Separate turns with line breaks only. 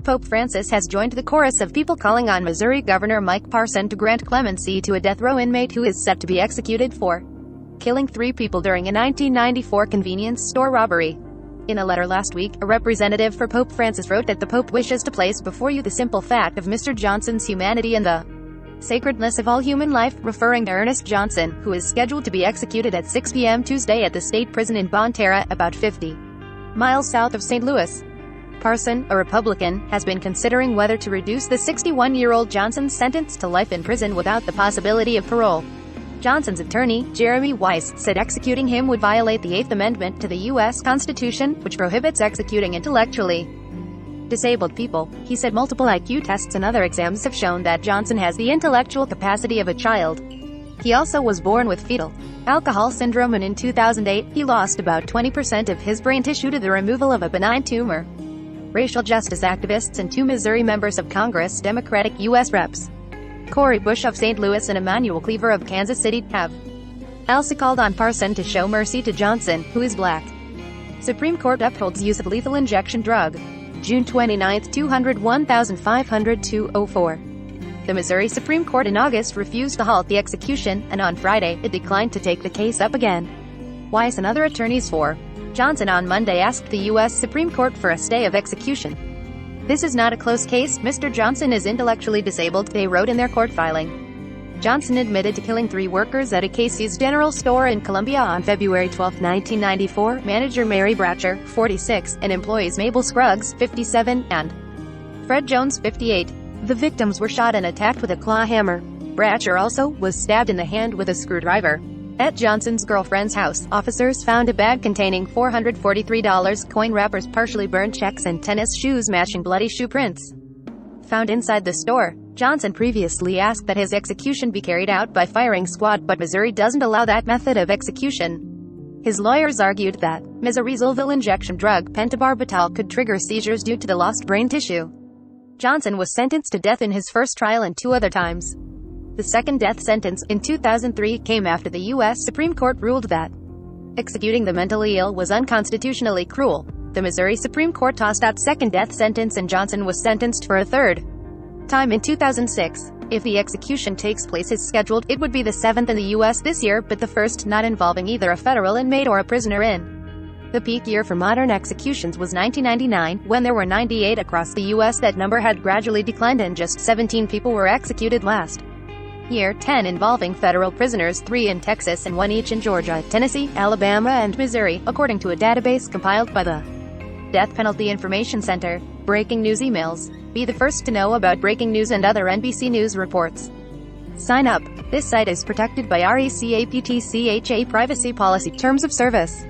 Pope Francis has joined the chorus of people calling on Missouri Governor Mike Parson to grant clemency to a death row inmate who is set to be executed for killing 3 people during a 1994 convenience store robbery. In a letter last week, a representative for Pope Francis wrote that the Pope wishes to place before you the simple fact of Mr. Johnson's humanity and the sacredness of all human life, referring to Ernest Johnson, who is scheduled to be executed at 6 p.m. Tuesday at the state prison in Bonne Terre, about 50 miles south of St. Louis. Parson, a Republican, has been considering whether to reduce the 61-year-old Johnson's sentence to life in prison without the possibility of parole. Johnson's attorney, Jeremy Weiss, said executing him would violate the 8th Amendment to the U.S. Constitution, which prohibits executing intellectually disabled people. He said multiple IQ tests and other exams have shown that Johnson has the intellectual capacity of a child. He also was born with fetal alcohol syndrome, and in 2008, he lost about 20% of his brain tissue to the removal of a benign tumor. Racial justice activists and 2 Missouri members of Congress, Democratic U.S. Reps. Cori Bush of St. Louis and Emmanuel Cleaver of Kansas City have also called on Parson to show mercy to Johnson, who is black. Supreme Court upholds use of lethal injection drug. June 29, 201,500-204. The Missouri Supreme Court in August refused to halt the execution, and on Friday, it declined to take the case up again. Weiss and other attorneys for Johnson on Monday asked the U.S. Supreme Court for a stay of execution. "This is not a close case. Mr. Johnson is intellectually disabled," they wrote in their court filing. Johnson admitted to killing 3 workers at a Casey's General Store in Columbia on February 12, 1994, manager Mary Bratcher, 46, and employees Mabel Scruggs, 57, and Fred Jones, 58. The victims were shot and attacked with a claw hammer. Bratcher also was stabbed in the hand with a screwdriver. At Johnson's girlfriend's house, officers found a bag containing $443, coin wrappers, partially burned checks, and tennis shoes matching bloody shoe prints found inside the store. Johnson previously asked that his execution be carried out by firing squad, but Missouri doesn't allow that method of execution. His lawyers argued that Missouri's lethal injection drug, pentobarbital, could trigger seizures due to the lost brain tissue. Johnson was sentenced to death in his first trial and 2 other times. The second death sentence, in 2003, came after the U.S. Supreme Court ruled that executing the mentally ill was unconstitutionally cruel. The Missouri Supreme Court tossed out second death sentence, and Johnson was sentenced for a third time in 2006. If the execution takes place as scheduled, it would be the 7th in the U.S. this year, but the first not involving either a federal inmate or a prisoner in. The peak year for modern executions was 1999, when there were 98 across the U.S. That number had gradually declined and just 17 people were executed last year, 10 involving federal prisoners, 3 in Texas and 1 each in Georgia, Tennessee, Alabama, and Missouri, according to a database compiled by the Death Penalty Information Center. Breaking news emails. Be the first to know about breaking news and other NBC News reports. Sign up. This site is protected by RECAPTCHA privacy policy terms of service.